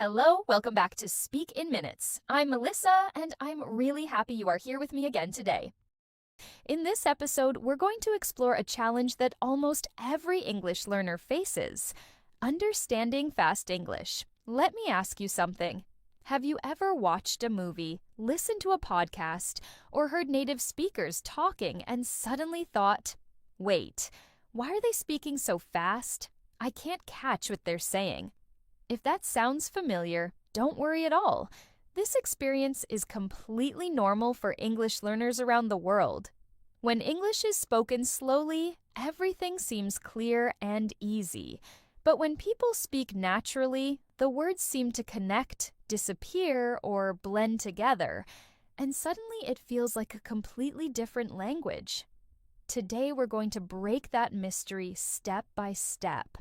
Hello, welcome back to Speak in Minutes. I'm Melissa, and I'm really happy you are here with me again today. In this episode, we're going to explore a challenge that almost every English learner faces: understanding fast English. Let me ask you something. Have you ever watched a movie, listened to a podcast, or heard native speakers talking and suddenly thought, wait, why are they speaking so fast? I can't catch what they're saying. If that sounds familiar, don't worry at all. This experience is completely normal for English learners around the world. When English is spoken slowly, everything seems clear and easy. But when people speak naturally, the words seem to connect, disappear, or blend together, and suddenly it feels like a completely different language. Today we're going to break that mystery step by step.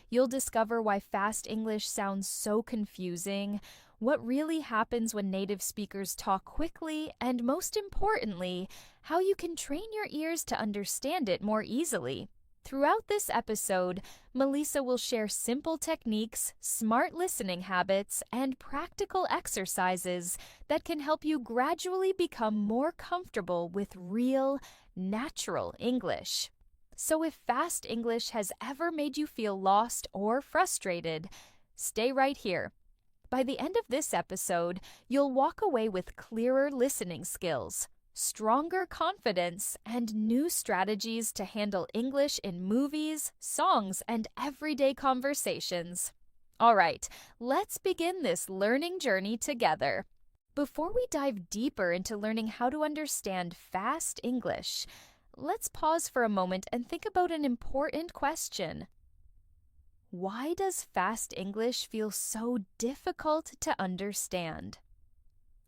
You'll discover why fast English sounds so confusing, what really happens when native speakers talk quickly, and most importantly, how you can train your ears to understand it more easily. Throughout this episode, Melissa will share simple techniques, smart listening habits, and practical exercises that can help you gradually become more comfortable with real, natural English. So if fast English has ever made you feel lost or frustrated, stay right here. By the end of this episode, you'll walk away with clearer listening skills, stronger confidence, and new strategies to handle English in movies, songs, and everyday conversations. All right, let's begin this learning journey together. Before we dive deeper into learning how to understand fast English, let's pause for a moment and think about an important question. Why does fast English feel so difficult to understand?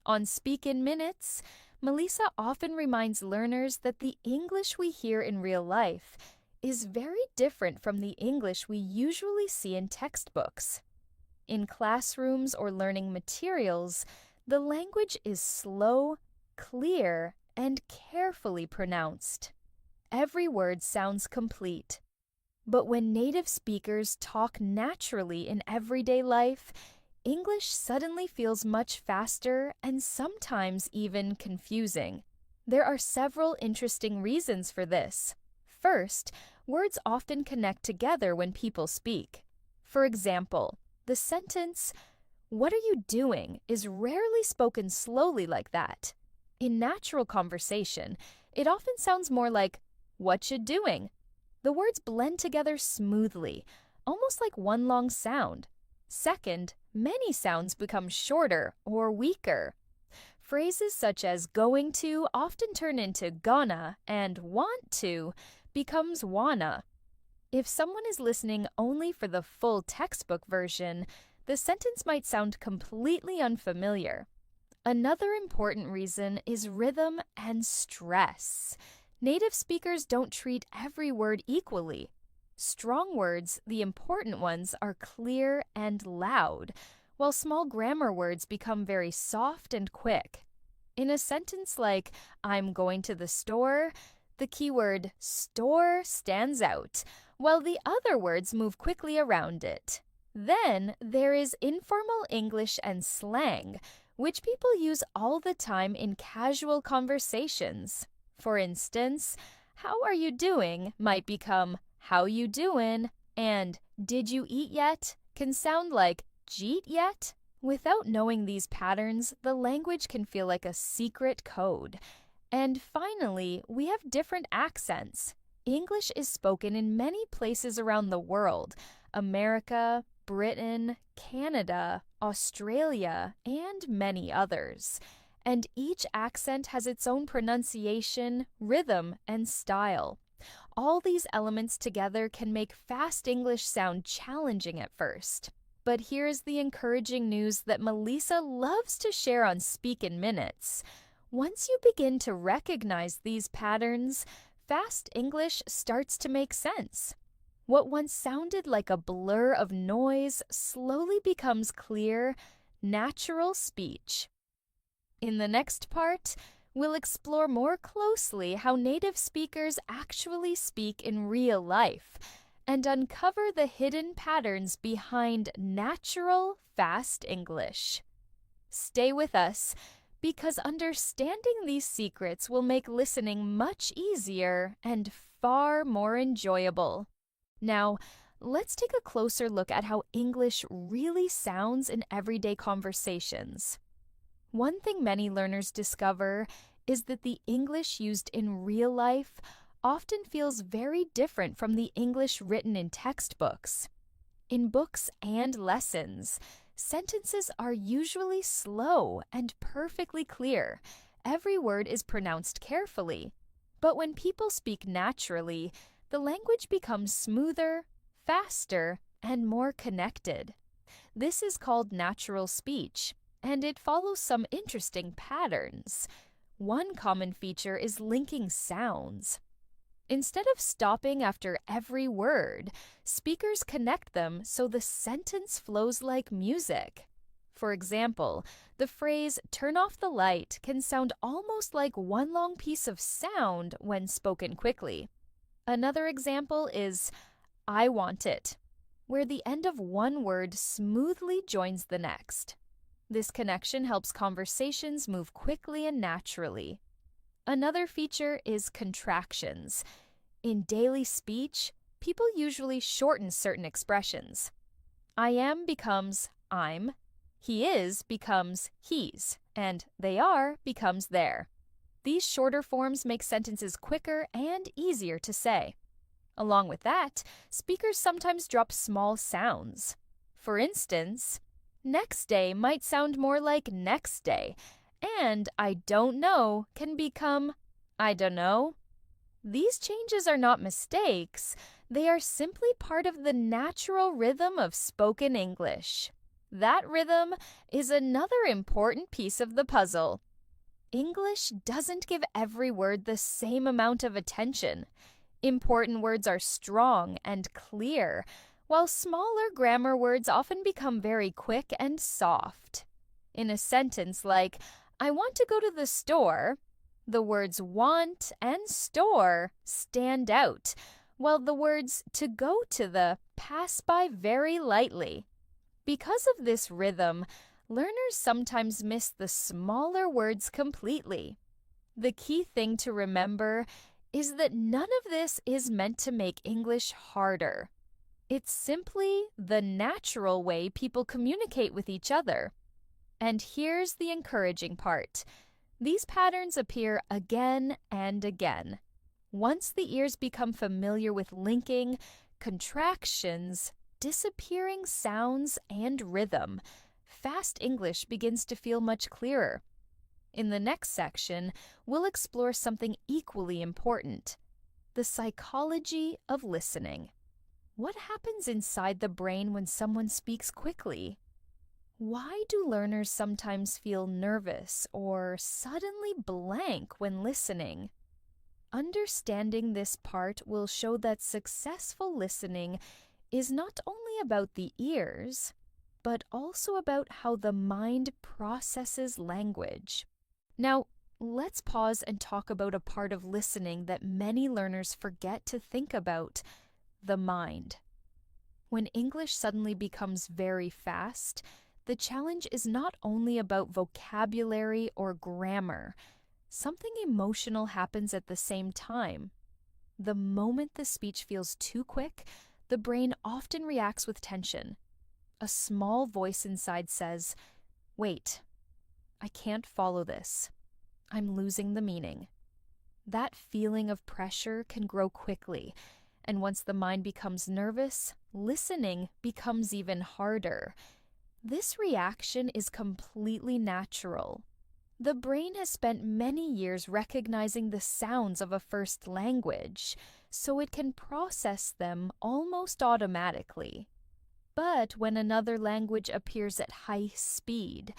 On Speak in Minutes, Melissa often reminds learners that the English we hear in real life is very different from the English we usually see in textbooks. In classrooms or learning materials, the language is slow, clear, and carefully pronounced. Every word sounds complete. But when native speakers talk naturally in everyday life, English suddenly feels much faster and sometimes even confusing. There are several interesting reasons for this. First, words often connect together when people speak. For example, the sentence, "What are you doing?" is rarely spoken slowly like that. In natural conversation, it often sounds more like, "What you doing?" The words blend together smoothly, almost like one long sound. Second, many sounds become shorter or weaker. Phrases such as going to often turn into gonna, and want to becomes wanna. If someone is listening only for the full textbook version, the sentence might sound completely unfamiliar. Another important reason is rhythm and stress. Native speakers don't treat every word equally. Strong words, the important ones, are clear and loud, while small grammar words become very soft and quick. In a sentence like, "I'm going to the store," the keyword store stands out, while the other words move quickly around it. Then there is informal English and slang, which people use all the time in casual conversations. For instance, "How are you doing?" might become "How you doin'?" and "Did you eat yet?" can sound like "Jeet yet?" Without knowing these patterns, the language can feel like a secret code. And finally, we have different accents. English is spoken in many places around the world: America, Britain, Canada, Australia, and many others. And each accent has its own pronunciation, rhythm, and style. All these elements together can make fast English sound challenging at first. But here's the encouraging news that Melissa loves to share on Speak in Minutes. Once you begin to recognize these patterns, fast English starts to make sense. What once sounded like a blur of noise slowly becomes clear, natural speech. In the next part, we'll explore more closely how native speakers actually speak in real life and uncover the hidden patterns behind natural, fast English. Stay with us, because understanding these secrets will make listening much easier and far more enjoyable. Now, let's take a closer look at how English really sounds in everyday conversations. One thing many learners discover is that the English used in real life often feels very different from the English written in textbooks. In books and lessons, sentences are usually slow and perfectly clear. Every word is pronounced carefully. But when people speak naturally, the language becomes smoother, faster, and more connected. This is called natural speech, and it follows some interesting patterns. One common feature is linking sounds. Instead of stopping after every word, speakers connect them so the sentence flows like music. For example, the phrase "turn off the light" can sound almost like one long piece of sound when spoken quickly. Another example is "I want it," where the end of one word smoothly joins the next. This connection helps conversations move quickly and naturally. Another feature is contractions. In daily speech, people usually shorten certain expressions. I am becomes I'm, he is becomes he's, and they are becomes they're. These shorter forms make sentences quicker and easier to say. Along with that, speakers sometimes drop small sounds. For instance, next day might sound more like next day, and I don't know can become I don't know. These changes are not mistakes, they are simply part of the natural rhythm of spoken English. That rhythm is another important piece of the puzzle. English doesn't give every word the same amount of attention. Important words are strong and clear, while smaller grammar words often become very quick and soft. In a sentence like, I want to go to the store, the words want and store stand out, while the words to go to the pass by very lightly. Because of this rhythm, learners sometimes miss the smaller words completely. The key thing to remember is that none of this is meant to make English harder. It's simply the natural way people communicate with each other. And here's the encouraging part. These patterns appear again and again. Once the ears become familiar with linking, contractions, disappearing sounds, and rhythm, fast English begins to feel much clearer. In the next section, we'll explore something equally important: the psychology of listening. What happens inside the brain when someone speaks quickly? Why do learners sometimes feel nervous or suddenly blank when listening? Understanding this part will show that successful listening is not only about the ears, but also about how the mind processes language. Now, let's pause and talk about a part of listening that many learners forget to think about: the mind. When English suddenly becomes very fast, the challenge is not only about vocabulary or grammar. Something emotional happens at the same time. The moment the speech feels too quick, the brain often reacts with tension. A small voice inside says, "Wait, I can't follow this. I'm losing the meaning." That feeling of pressure can grow quickly, and once the mind becomes nervous, listening becomes even harder. This reaction is completely natural. The brain has spent many years recognizing the sounds of a first language, so it can process them almost automatically. But when another language appears at high speed,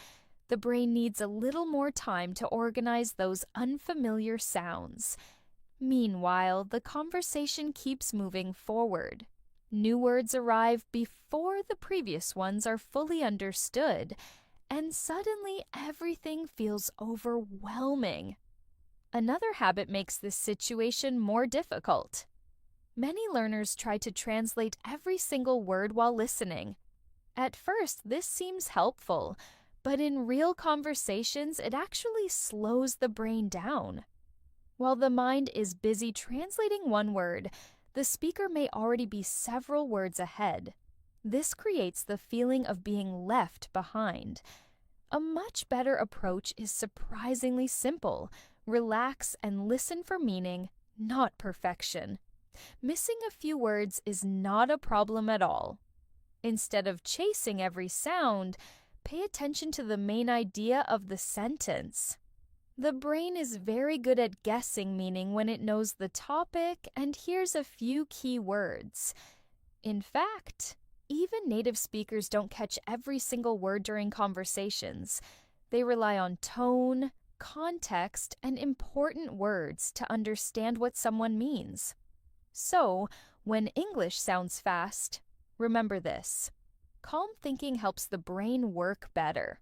the brain needs a little more time to organize those unfamiliar sounds. Meanwhile, the conversation keeps moving forward. New words arrive before the previous ones are fully understood, and suddenly everything feels overwhelming. Another habit makes this situation more difficult: Many learners try to translate every single word while listening. At first, this seems helpful, but in real conversations, it actually slows the brain down. While the mind is busy translating one word, the speaker may already be several words ahead. This creates the feeling of being left behind. A much better approach is surprisingly simple. Relax and listen for meaning, not perfection. Missing a few words is not a problem at all. Instead of chasing every sound, pay attention to the main idea of the sentence. The brain is very good at guessing meaning when it knows the topic and hears a few key words. In fact, even native speakers don't catch every single word during conversations. They rely on tone, context, and important words to understand what someone means. So, when English sounds fast, remember this. Calm thinking helps the brain work better.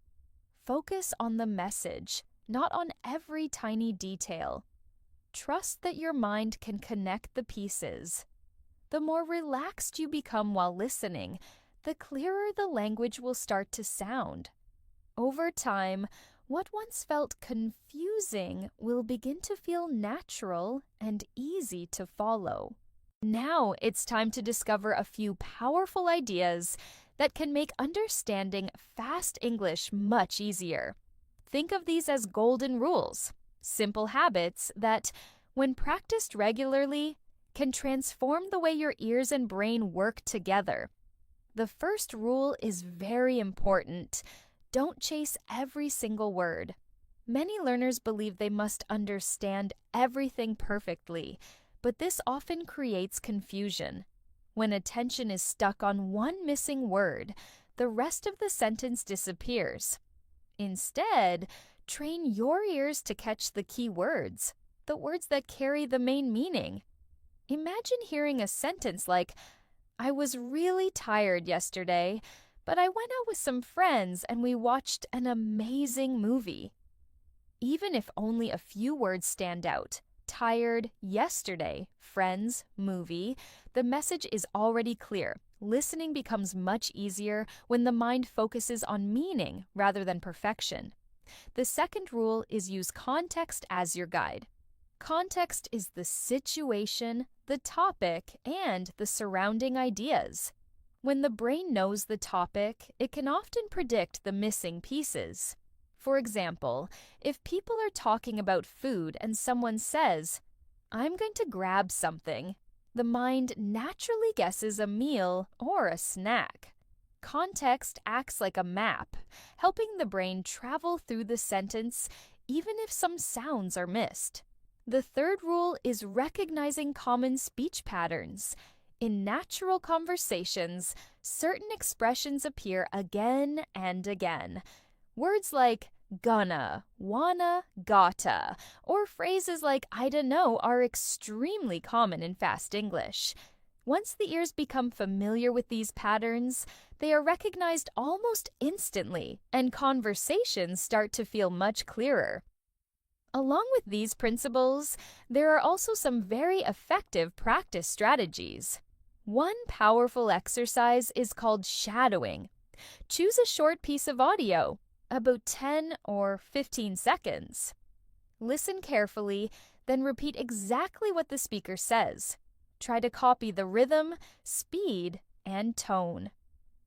Focus on the message, not on every tiny detail. Trust that your mind can connect the pieces. The more relaxed you become while listening, the clearer the language will start to sound. Over time, what once felt confusing will begin to feel natural and easy to follow. Now it's time to discover a few powerful ideas that can make understanding fast English much easier. Think of these as golden rules, simple habits that, when practiced regularly, can transform the way your ears and brain work together. The first rule is very important. Don't chase every single word. Many learners believe they must understand everything perfectly, but this often creates confusion. When attention is stuck on one missing word, the rest of the sentence disappears. Instead, train your ears to catch the key words, the words that carry the main meaning. Imagine hearing a sentence like, "I was really tired yesterday, but I went out with some friends and we watched an amazing movie." Even if only a few words stand out, tired, yesterday, friends, movie, the message is already clear. Listening becomes much easier when the mind focuses on meaning rather than perfection. The second rule is use context as your guide. Context is the situation, the topic, and the surrounding ideas. When the brain knows the topic, it can often predict the missing pieces. For example, if people are talking about food and someone says, "I'm going to grab something," the mind naturally guesses a meal or a snack. Context acts like a map, helping the brain travel through the sentence even if some sounds are missed. The third rule is recognizing common speech patterns. In natural conversations, certain expressions appear again and again. Words like gonna, wanna, gotta, or phrases like I dunno are extremely common in fast English. Once the ears become familiar with these patterns, they are recognized almost instantly, and conversations start to feel much clearer. Along with these principles, there are also some very effective practice strategies. One powerful exercise is called shadowing. Choose a short piece of audio, about 10 or 15 seconds. Listen carefully, then repeat exactly what the speaker says. Try to copy the rhythm, speed, and tone.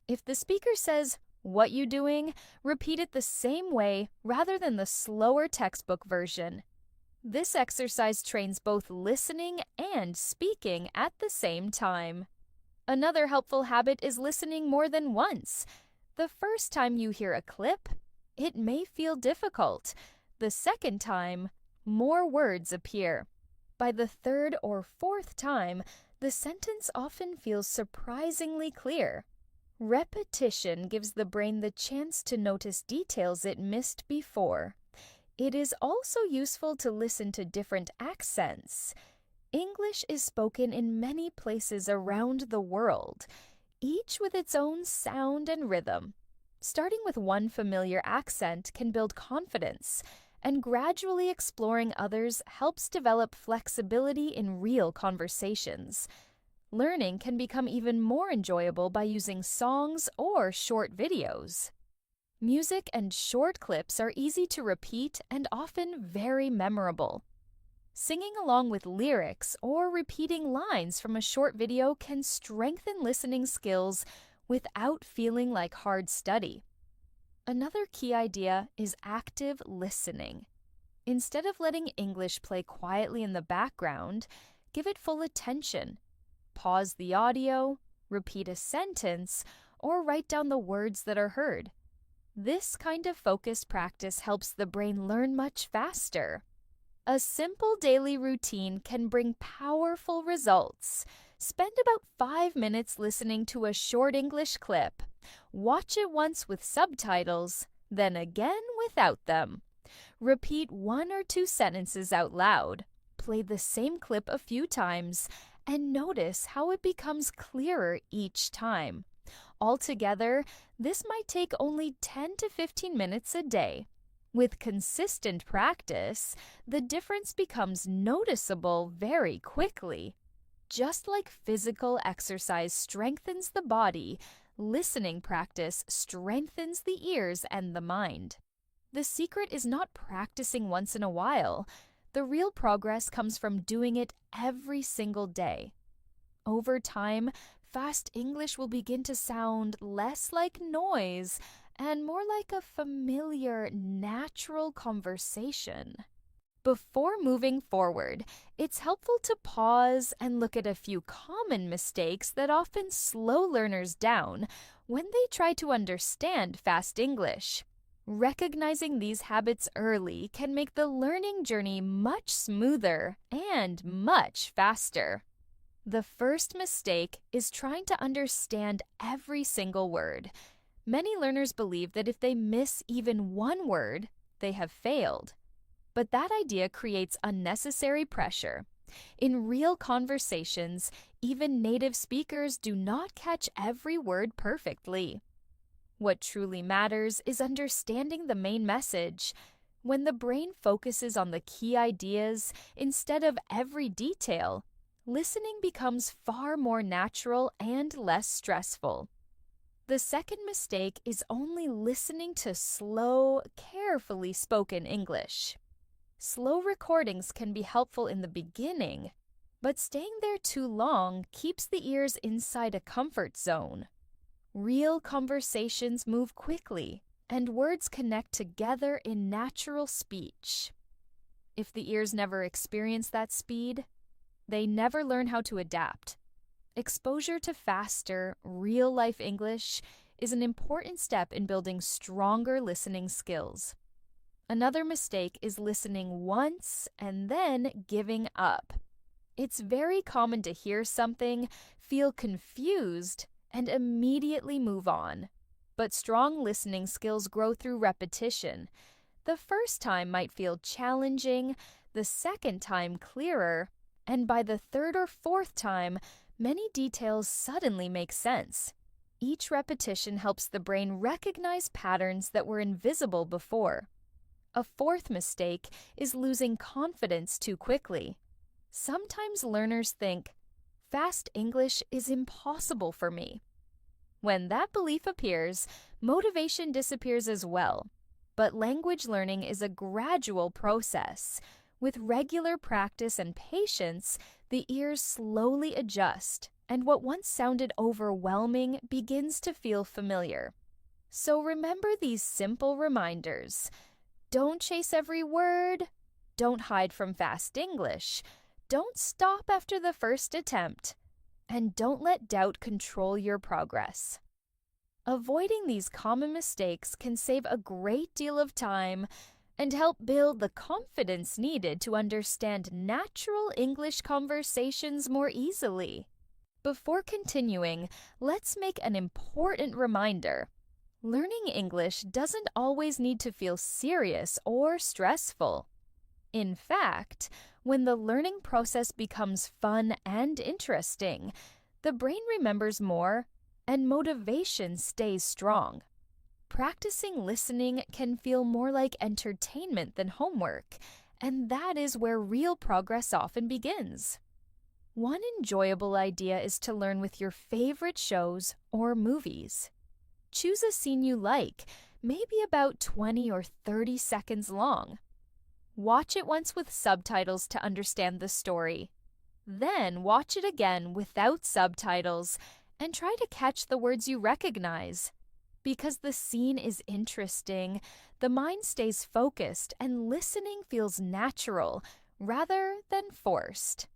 If the speaker says, "What you doing?" repeat it the same way rather than the slower textbook version. This exercise trains both listening and speaking at the same time. Another helpful habit is listening more than once. The first time you hear a clip, it may feel difficult. The second time, more words appear. By the third or fourth time, the sentence often feels surprisingly clear. Repetition gives the brain the chance to notice details it missed before. It is also useful to listen to different accents. English is spoken in many places around the world, each with its own sound and rhythm. Starting with one familiar accent can build confidence, and gradually exploring others helps develop flexibility in real conversations. Learning can become even more enjoyable by using songs or short videos. Music and short clips are easy to repeat and often very memorable. Singing along with lyrics or repeating lines from a short video can strengthen listening skills without feeling like hard study. Another key idea is active listening. Instead of letting English play quietly in the background, give it full attention. Pause the audio, repeat a sentence, or write down the words that are heard. This kind of focused practice helps the brain learn much faster. A simple daily routine can bring powerful results. Spend about 5 minutes listening to a short English clip. Watch it once with subtitles, then again without them. Repeat 1 or 2 sentences out loud. Play the same clip a few times, and notice how it becomes clearer each time. Altogether, this might take only 10 to 15 minutes a day. With consistent practice, the difference becomes noticeable very quickly. Just like physical exercise strengthens the body, listening practice strengthens the ears and the mind. The secret is not practicing once in a while. The real progress comes from doing it every single day. Over time, fast English will begin to sound less like noise and more like a familiar, natural conversation. Before moving forward, it's helpful to pause and look at a few common mistakes that often slow learners down when they try to understand fast English. Recognizing these habits early can make the learning journey much smoother and much faster. The first mistake is trying to understand every single word. Many learners believe that if they miss even one word, they have failed. But that idea creates unnecessary pressure. In real conversations, even native speakers do not catch every word perfectly. What truly matters is understanding the main message. When the brain focuses on the key ideas instead of every detail, listening becomes far more natural and less stressful. The second mistake is only listening to slow, carefully spoken English. Slow recordings can be helpful in the beginning, but staying there too long keeps the ears inside a comfort zone. Real conversations move quickly, and words connect together in natural speech. If the ears never experience that speed, they never learn how to adapt. Exposure to faster, real-life English is an important step in building stronger listening skills. Another mistake is listening once and then giving up. It's very common to hear something, feel confused, and immediately move on. But strong listening skills grow through repetition. The first time might feel challenging, the second time clearer, and by the third or fourth time, many details suddenly make sense. Each repetition helps the brain recognize patterns that were invisible before. A fourth mistake is losing confidence too quickly. Sometimes learners think, fast English is impossible for me. When that belief appears, motivation disappears as well. But language learning is a gradual process. With regular practice and patience, the ears slowly adjust, and what once sounded overwhelming begins to feel familiar. So remember these simple reminders. Don't chase every word. Don't hide from fast English. Don't stop after the first attempt. And don't let doubt control your progress. Avoiding these common mistakes can save a great deal of time and help build the confidence needed to understand natural English conversations more easily. Before continuing, let's make an important reminder. Learning English doesn't always need to feel serious or stressful. In fact, when the learning process becomes fun and interesting, the brain remembers more and motivation stays strong. Practicing listening can feel more like entertainment than homework, and that is where real progress often begins. One enjoyable idea is to learn with your favorite shows or movies. Choose a scene you like, maybe about 20 or 30 seconds long. Watch it once with subtitles to understand the story. Then watch it again without subtitles and try to catch the words you recognize. Because the scene is interesting, the mind stays focused and listening feels natural rather than forced.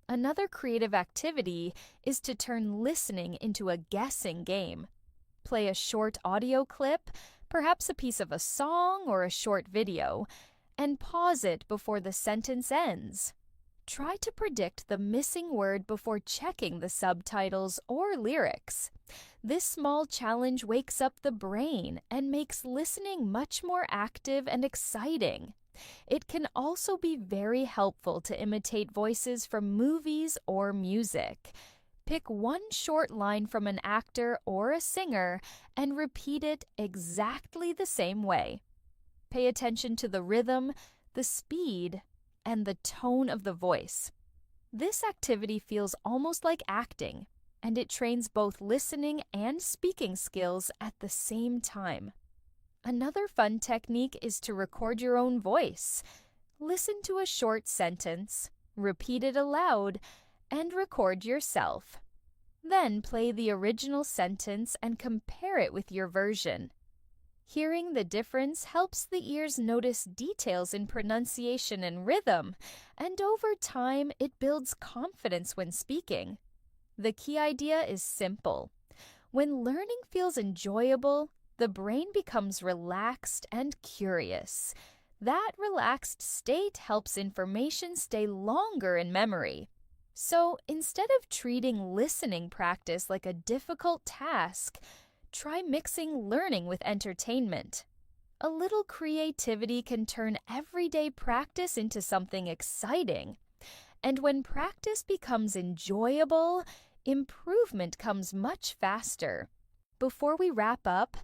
Another creative activity is to turn listening into a guessing game. Play a short audio clip, perhaps a piece of a song or a short video, and pause it before the sentence ends. Try to predict the missing word before checking the subtitles or lyrics. This small challenge wakes up the brain and makes listening much more active and exciting. It can also be very helpful to imitate voices from movies or music. Pick one short line from an actor or a singer and repeat it exactly the same way. Pay attention to the rhythm, the speed, and the tone of the voice. This activity feels almost like acting, and it trains both listening and speaking skills at the same time. Another fun technique is to record your own voice. Listen to a short sentence, repeat it aloud, and record yourself. Then play the original sentence and compare it with your version. Hearing the difference helps the ears notice details in pronunciation and rhythm, and over time it builds confidence when speaking. The key idea is simple. When learning feels enjoyable, the brain becomes relaxed and curious. That relaxed state helps information stay longer in memory. So instead of treating listening practice like a difficult task, try mixing learning with entertainment. A little creativity can turn everyday practice into something exciting. And when practice becomes enjoyable, improvement comes much faster. Before we wrap up,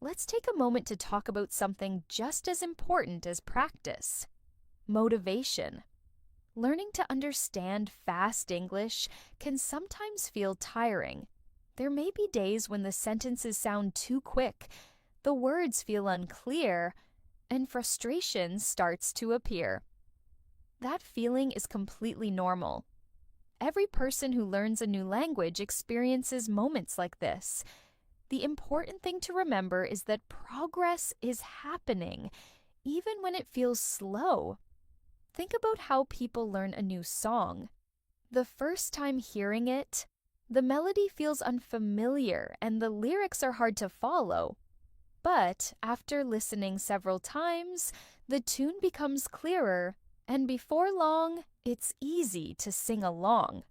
let's take a moment to talk about something just as important as practice: motivation. Learning to understand fast English can sometimes feel tiring. There may be days when the sentences sound too quick, the words feel unclear, and frustration starts to appear. That feeling is completely normal. Every person who learns a new language experiences moments like this. The important thing to remember is that progress is happening, even when it feels slow. Think about how people learn a new song. The first time hearing it, the melody feels unfamiliar and the lyrics are hard to follow. But after listening several times, the tune becomes clearer, and before long, it's easy to sing along.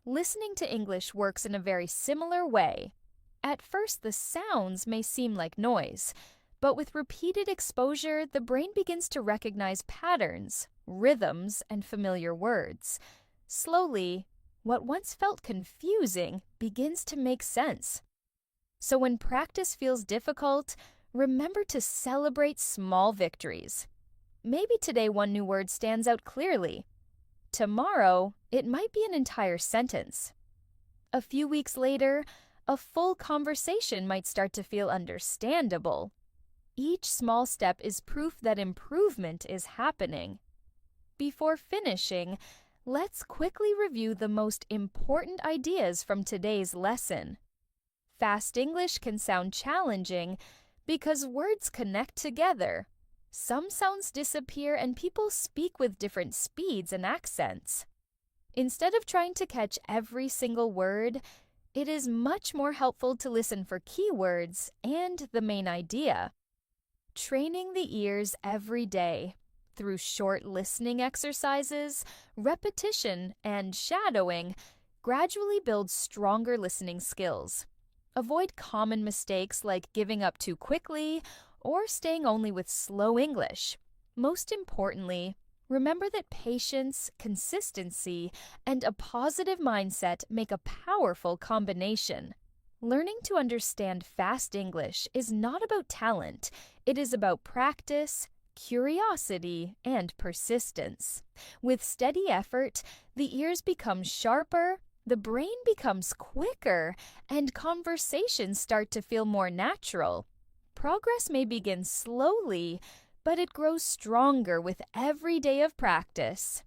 Listening to English works in a very similar way. At first, the sounds may seem like noise, but with repeated exposure, the brain begins to recognize patterns, rhythms, and familiar words. Slowly, what once felt confusing begins to make sense. So when practice feels difficult, remember to celebrate small victories. Maybe today one new word stands out clearly. Tomorrow, it might be an entire sentence. A few weeks later, a full conversation might start to feel understandable. Each small step is proof that improvement is happening. Before finishing, let's quickly review the most important ideas from today's lesson. Fast English can sound challenging because words connect together. Some sounds disappear and people speak with different speeds and accents. Instead of trying to catch every single word, it is much more helpful to listen for keywords and the main idea. Training the ears every day through short listening exercises, repetition, and shadowing gradually builds stronger listening skills. Avoid common mistakes like giving up too quickly or staying only with slow English. Most importantly, remember that patience, consistency, and a positive mindset make a powerful combination. Learning to understand fast English is not about talent. It is about practice, curiosity, and persistence. With steady effort, the ears become sharper, the brain becomes quicker, and conversations start to feel more natural. Progress may begin slowly, but it grows stronger with every day of practice.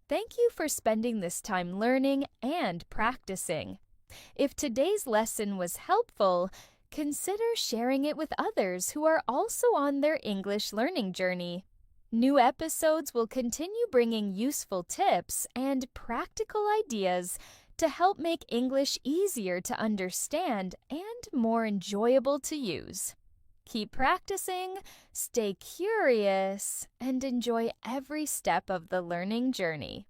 Thank you for spending this time learning and practicing. If today's lesson was helpful, consider sharing it with others who are also on their English learning journey. New episodes will continue bringing useful tips and practical ideas to help make English easier to understand and more enjoyable to use. Keep practicing, stay curious, and enjoy every step of the learning journey.